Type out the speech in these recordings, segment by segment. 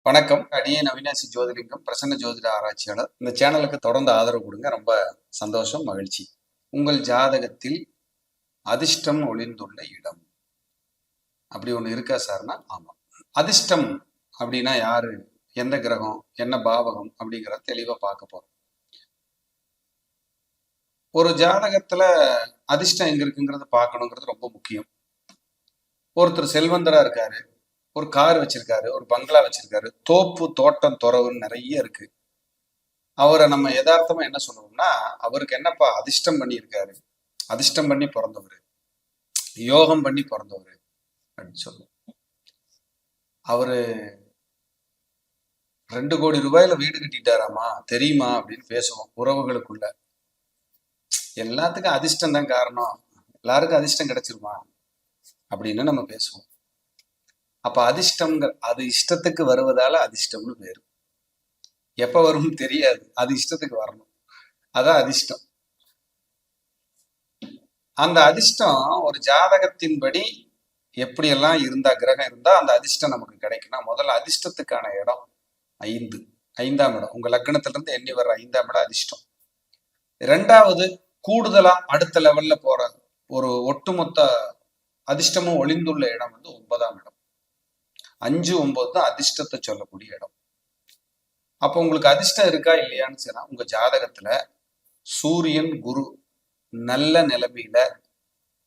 வணக்கம். அடியேன் அவினாசி ஜோதிலிங்கம், பிரசன்ன ஜோதிட ஆராய்ச்சியாளர். இந்த சேனலுக்கு தொடர்ந்து ஆதரவு கொடுங்க. ரொம்ப சந்தோஷம், மகிழ்ச்சி. உங்கள் ஜாதகத்தில் அதிர்ஷ்டம் ஒளிந்துள்ள இடம் அப்படி ஒண்ணு இருக்கா சார்னா? ஆமா. அதிர்ஷ்டம் அப்படின்னா யாரு, எந்த கிரகம், என்ன பாவகம் அப்படிங்கிறத தெளிவா பார்க்க போறோம். ஒரு ஜாதகத்துல அதிர்ஷ்டம் எங்க இருக்குங்கிறத பார்க்கணுங்கிறது ரொம்ப முக்கியம். ஒருத்தர் செல்வந்தரா இருக்காரு, ஒரு கார் வச்சிருக்காரு, ஒரு பங்களா வச்சிருக்காரு, தோப்பு தோட்டம் துறவுன்னு நிறைய இருக்கு. அவரை நம்ம யதார்த்தமா என்ன சொல்லுவோம்னா, அவருக்கு என்னப்பா அதிர்ஷ்டம் பண்ணியிருக்காரு, அதிர்ஷ்டம் பண்ணி பிறந்தவர், யோகம் பண்ணி பிறந்தவர் அப்படின்னு சொல்லுவோம். அவரு 2 கோடி ரூபாயில வீடு கட்டிட்டாராமா, தெரியுமா அப்படின்னு பேசுவோம் உறவுகளுக்குள்ள. எல்லாத்துக்கும் அதிர்ஷ்டம் தான் காரணம், எல்லாருக்கும் அதிர்ஷ்டம் கிடைச்சிருமா அப்படின்னு நம்ம பேசுவோம். அப்ப அதிர்ஷ்டம்ங்கிற அது இஷ்டத்துக்கு வருவதால அதிர்ஷ்டம்னு பேரு. எப்ப வரும்னு தெரியாது, அது இஷ்டத்துக்கு வரணும், அதான் அதிர்ஷ்டம். அந்த அதிர்ஷ்டம் ஒரு ஜாதகத்தின்படி எப்படியெல்லாம் இருந்தா, கிரகம் இருந்தா அந்த அதிர்ஷ்டம் நமக்கு கிடைக்கும்னா, முதல்ல அதிர்ஷ்டத்துக்கான இடம் 5ஆம் இடம். உங்க லக்னத்துல இருந்து எண்ணி வர்ற 5ஆம் இடம் அதிர்ஷ்டம். 2வது கூடுதலா அடுத்த லெவல்ல போற ஒரு ஒட்டுமொத்த அதிர்ஷ்டமும் ஒளிந்துள்ள இடம் வந்து 9ஆம் இடம். 5, 9 தான் அதிர்ஷ்டத்தை சொல்லக்கூடிய இடம். அப்போ உங்களுக்கு அதிர்ஷ்டம் இருக்கா இல்லையான்னு சொன்னா, உங்க ஜாதகத்துல சூரியன் குரு நல்ல நிலைமையில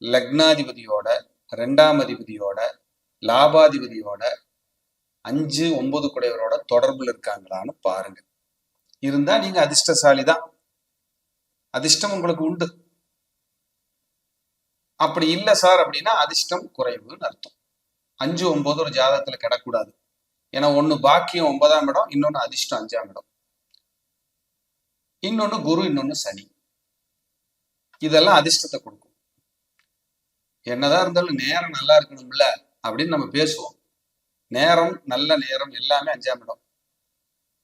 லக்னாதிபதியோட, 2ஆம் அதிபதியோட, லாபாதிபதியோட, 5, 9 குடையவரோட தொடர்புல இருக்காங்களான்னு பாருங்க. இருந்தா நீங்க அதிர்ஷ்டசாலி தான், அதிர்ஷ்டம் உங்களுக்கு உண்டு. அப்படி இல்லை சார் அப்படின்னா அதிர்ஷ்டம் குறைவுன்னு அர்த்தம். 5, 9 ஒரு ஜாதகத்துல கிடக்கூடாது. ஏன்னா ஒண்ணு பாக்கியம் 9ஆம் இடம், இன்னொன்னு அதிர்ஷ்டம் 5ஆம் இடம், இன்னொன்னு குரு, இன்னொன்னு சனி. இதெல்லாம் அதிர்ஷ்டத்தை கொடுக்கும். என்னதான் இருந்தாலும் நேரம் நல்லா இருக்கணும்ல அப்படின்னு நம்ம பேசுவோம். நேரம், நல்ல நேரம் எல்லாமே 5ஆம் இடம்.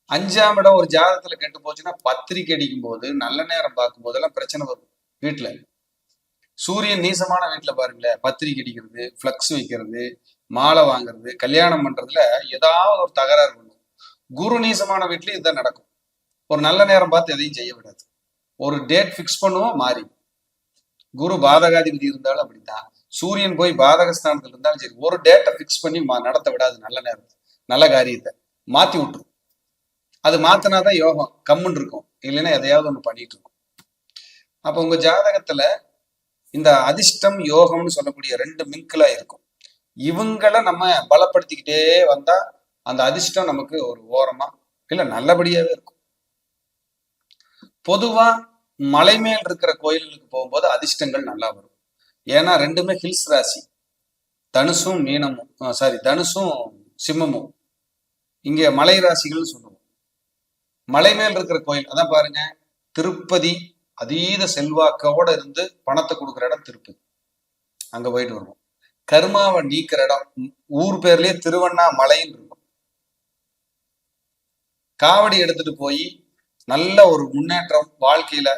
5ஆம் இடம் ஒரு ஜாதகத்துல கெட்டு போச்சுன்னா பத்திரிக்கை அடிக்கும் போது, நல்ல நேரம் பார்க்கும் போதெல்லாம் பிரச்சனை வரும் வீட்டுல. சூரியன் நீசமான வீட்டுல பாருங்களேன், பத்திரிக்கை அடிக்கிறது, பிளக்ஸ் வைக்கிறது, மாலை வாங்குறது, கல்யாணம் பண்றதுல ஏதாவது ஒரு தகராறு பண்ணும். குரு நீசமான வீட்லயும் இதுதான் நடக்கும். ஒரு நல்ல நேரம் பார்த்து எதையும் செய்ய விடாது. ஒரு டேட் பிக்ஸ் பண்ணுவோம், மாறி. குரு பாதகாதிபதி இருந்தாலும் அப்படித்தான், சூரியன் போய் பாதகஸ்தானத்துல இருந்தாலும் சரி, ஒரு டேட்டை பிக்ஸ் பண்ணி நடத்த விடாது. நல்ல நேரம், நல்ல காரியத்தை மாத்தி விட்டுரும். அது மாத்தினாதான் யோகம் கம்முன்னு இருக்கும், இல்லைன்னா எதையாவது ஒண்ணு பண்ணிட்டு இருக்கும். அப்ப உங்க ஜாதகத்துல இந்த அதிர்ஷ்டம் யோகம்னு சொல்லக்கூடிய 2 மின்களா இருக்கும். இவங்களை நம்ம பலப்படுத்திக்கிட்டே வந்தா அந்த அதிர்ஷ்டம் நமக்கு ஒரு ஓரமா இல்ல நல்லபடியாவே இருக்கும். பொதுவா மலை மேல் இருக்கிற கோயில்களுக்கு போகும்போது அதிர்ஷ்டங்கள் நல்லா வரும். ஏன்னா 2மே ஹில்ஸ் ராசி, தனுசும் மீனமும், தனுசும் சிம்மமும் இங்க மலை ராசிகள்னு சொல்லுவோம். மலை மேல் இருக்கிற கோயில் அதான் பாருங்க, திருப்பதி அதீத செல்வாக்கோட இருந்து பணத்தை கொடுக்குற இடம் திருப்பதி, அங்க போயிட்டு வருவோம். கர்மாவை நீக்கிற இடம், ஊர் பேர்லயே திருவண்ணாமலைன்னு இருக்கும். காவடி எடுத்துட்டு போய் நல்ல ஒரு முன்னேற்றம் வாழ்க்கையில,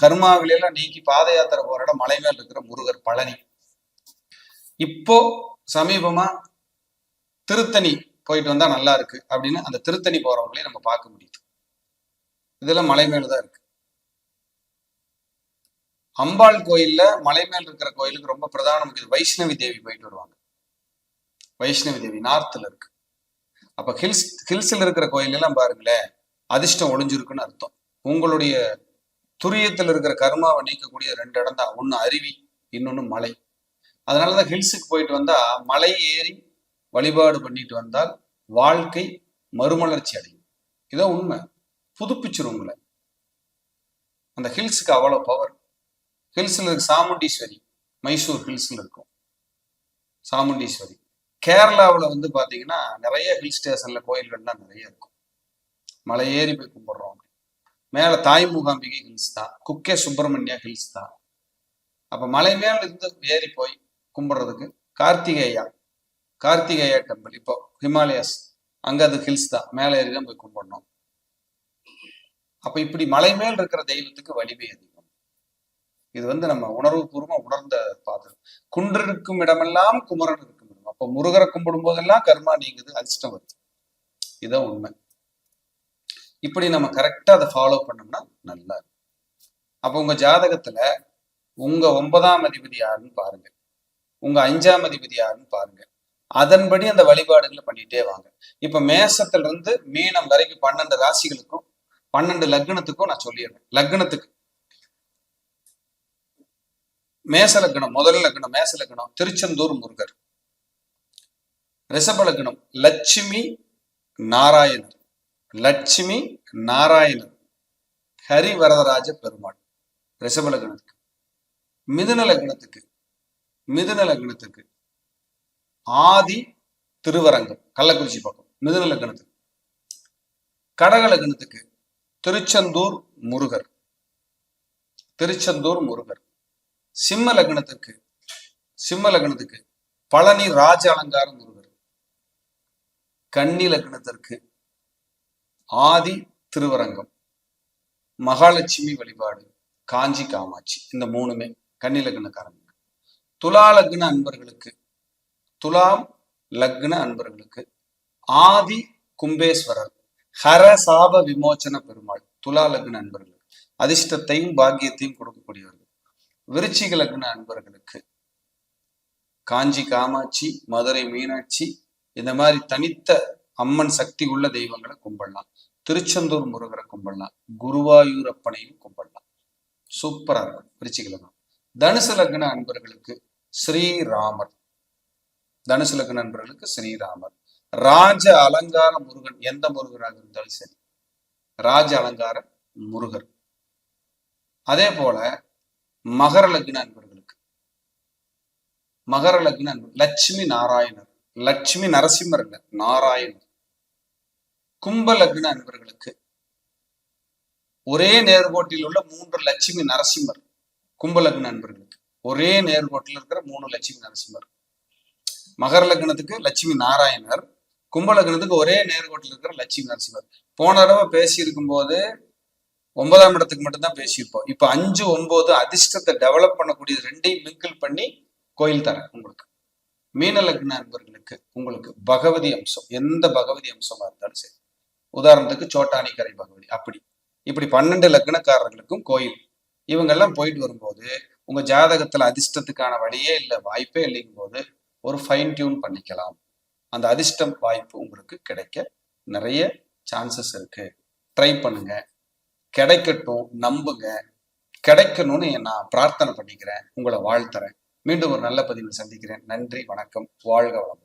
கர்மாவிலாம் நீக்கி பாத யாத்திரை போற இடம் மலை மேல் இருக்கிற முருகர், பழனி. இப்போ சமீபமா திருத்தணி போயிட்டு வந்தா நல்லா இருக்கு அப்படின்னு அந்த திருத்தணி போறவங்களையும் நம்ம பார்க்க முடியுது. இதெல்லாம் மலை மேலதான் இருக்கு. அம்பாள் கோயில்ல மலை மேல் இருக்கிற கோயிலுக்கு ரொம்ப பிரதானம் வைஷ்ணவி தேவி போயிட்டு வருவாங்க. வைஷ்ணவி தேவி நார்த்ல இருக்கு. அப்ப ஹில்ஸ்ல இருக்கிற கோயில் எல்லாம் பாருங்களேன், அதிர்ஷ்டம் ஒளிஞ்சிருக்குன்னு அர்த்தம். உங்களுடைய துரியத்தில் இருக்கிற கர்மாவை நீக்கக்கூடிய 2 இடம் தான், ஒண்ணு அருவி, இன்னொன்னு மலை. அதனாலதான் ஹில்ஸுக்கு போயிட்டு வந்தா, மலை ஏறி வழிபாடு பண்ணிட்டு வந்தால் வாழ்க்கை மறுமலர்ச்சி அடையும். இதான் உண்மை, புதுப்பிச்சிரும் உங்களை. அந்த ஹில்ஸுக்கு அவ்வளவு பவர். ஹில்ஸ்ல இருக்கு சாமுண்டீஸ்வரி, மைசூர் ஹில்ஸ்ல இருக்கும் சாமுண்டீஸ்வரி. கேரளாவில் வந்து பாத்தீங்கன்னா நிறைய ஹில் ஸ்டேஷன்ல கோயில்கள்லாம் நிறைய இருக்கும். மலை ஏறி போய் கும்பிடுறோம். மேல தாய் மூகாம்பிகை ஹில்ஸ் தான், குக்கே சுப்பிரமணியா ஹில்ஸ் தான். அப்ப மலை மேல இருந்து ஏறி போய் கும்பிடுறதுக்கு கார்த்திகேயா டெம்பிள், இப்போ ஹிமாலயாஸ் அங்க அது ஹில்ஸ் தான், மேல ஏறி தான் போய் கும்பிடணும். அப்ப இப்படி மலை மேல் இருக்கிற தெய்வத்துக்கு வலிமை அதிகம். இது வந்து நம்ம உணர்வு பூர்வமா உணர்ந்த பாத்திரம். குன்றிருக்கும் இடமெல்லாம் குமரன் இருக்கும் இடம். அப்ப முருகரை கும்பிடும் போதெல்லாம் கர்மா நீங்குது, அதிர்ஷ்டம் வருது. இதான் உண்மை. இப்படி நம்ம கரெக்டா அதை ஃபாலோ பண்ணோம்னா நல்லா இருக்கும். அப்போ உங்க ஜாதகத்துல உங்க 9ஆம் அதிபதி யாருன்னு பாருங்க, உங்க 5ஆம் அதிபதி யாருன்னு பாருங்க. அதன்படி அந்த வழிபாடுகளை பண்ணிட்டே வாங்க. இப்ப மேசத்துல இருந்து மீனம் வரைக்கும் 12 ராசிகளுக்கும் 12 லக்னத்துக்கும் நான் சொல்லிடுறேன். லக்னத்துக்கு மேச லக்னம், முதல் லக்னம் மேச லக்னம் திருச்செந்தூர் முருகர். ரிஷப லக்னம் லட்சுமி நாராயணர், லட்சுமி நாராயணர் ஹரிவரதராஜ பெருமாள் ரிஷப லக்னத்துக்கு. மிதுன லக்னத்துக்கு, மிதுன லக்னத்துக்கு ஆதி திருவரங்கம் கள்ளக்குறிச்சி பக்கம் மிதுன லக்னத்துக்கு. கடக லக்னத்துக்கு திருச்செந்தூர் முருகர், திருச்செந்தூர் முருகர். சிம்ம லக்னத்துக்கு, சிம்ம லக்னத்துக்கு பழனி ராஜ அலங்கார முருகர். கன்னி லக்னத்திற்கு ஆதி திருவரங்கம், மகாலட்சுமி வழிபாடு, காஞ்சி காமாட்சி. இந்த மூணுமே கன்னி லக்னக்காரங்க. துலா லக்ன அன்பர்களுக்கு, துலாம் லக்ன அன்பர்களுக்கு ஆதி கும்பேஸ்வரர் ஹர சாப விமோச்சன பெருமாள். துலா லக்ன அன்பர்களுக்கு அதிர்ஷ்டத்தையும் பாக்கியத்தையும் கொடுக்கக்கூடியவர்கள். விருச்சிக லக்ன அன்பர்களுக்கு காஞ்சி காமாட்சி, மதுரை மீனாட்சி, இந்த மாதிரி தனித்த அம்மன் சக்தி உள்ள தெய்வங்களை கும்பிடலாம். திருச்செந்தூர் முருகரை கும்பிடலாம், குருவாயூரப்பனையும் கும்பிடலாம். சூப்பரா இருக்கும் விருச்சிக லக்னம். தனுசு லக்ன அன்பர்களுக்கு ஸ்ரீராமர், தனுசு லக்ன அன்பர்களுக்கு ஸ்ரீராமர். ராஜ அலங்கார முருகன், எந்த முருகராக இருந்தாலும் சரி, ராஜ அலங்கார முருகர். அதே போல மகர லக்ன அன்பர்களுக்கு, மகர லக்ன அன்பர் லட்சுமி நாராயணர், லட்சுமி நரசிம்மர் இல்ல நாராயணர். கும்ப லக்ன அன்பர்களுக்கு ஒரே நேர்கோட்டில் உள்ள 3 லட்சுமி நரசிம்மர். கும்ப லக்ன அன்பர்களுக்கு ஒரே நேர்கோட்டில் இருக்கிற 3 லட்சுமி நரசிம்மர். மகர லக்னத்துக்கு லட்சுமி நாராயணர், கும்ப லக்னத்துக்கு ஒரே நேர்கோட்டில் இருக்கிற லட்சுமி நரசிம்மர். போன தடவை பேசி இருக்கும் போது 9ஆம் இடத்துக்கு மட்டும்தான் பேசியிருப்போம். இப்ப 5, 9 அதிர்ஷ்டத்தை டெவலப் பண்ணக்கூடிய ரெண்டையும் மிங்கிள் பண்ணி கோயில் தரேன் உங்களுக்கு. மீன லக்ன அன்பர்களுக்கு உங்களுக்கு பகவதி அம்சம், எந்த பகவதி அம்சமா இருந்தாலும் சரி, உதாரணத்துக்கு சோட்டானி கரை பகவதி, அப்படி இப்படி 12 லக்னக்காரர்களுக்கும் கோயில். இவங்கெல்லாம் போயிட்டு வரும்போது உங்க ஜாதகத்துல அதிர்ஷ்டத்துக்கான வழியே இல்லை, வாய்ப்பே இல்லைங்கும் போது ஒரு ஃபைன் டியூன் பண்ணிக்கலாம். அந்த அதிர்ஷ்டம் வாய்ப்பு உங்களுக்கு கிடைக்க நிறைய சான்சஸ் இருக்கு. ட்ரை பண்ணுங்க, கிடைக்கட்டும், நம்புங்க. கிடைக்கணும்னு நான் பிரார்த்தனை பண்ணிக்கிறேன், உங்களை வாழ்த்துறேன். மீண்டும் ஒரு நல்ல பதிவில் சந்திக்கிறேன். நன்றி, வணக்கம், வாழ்க வளம்.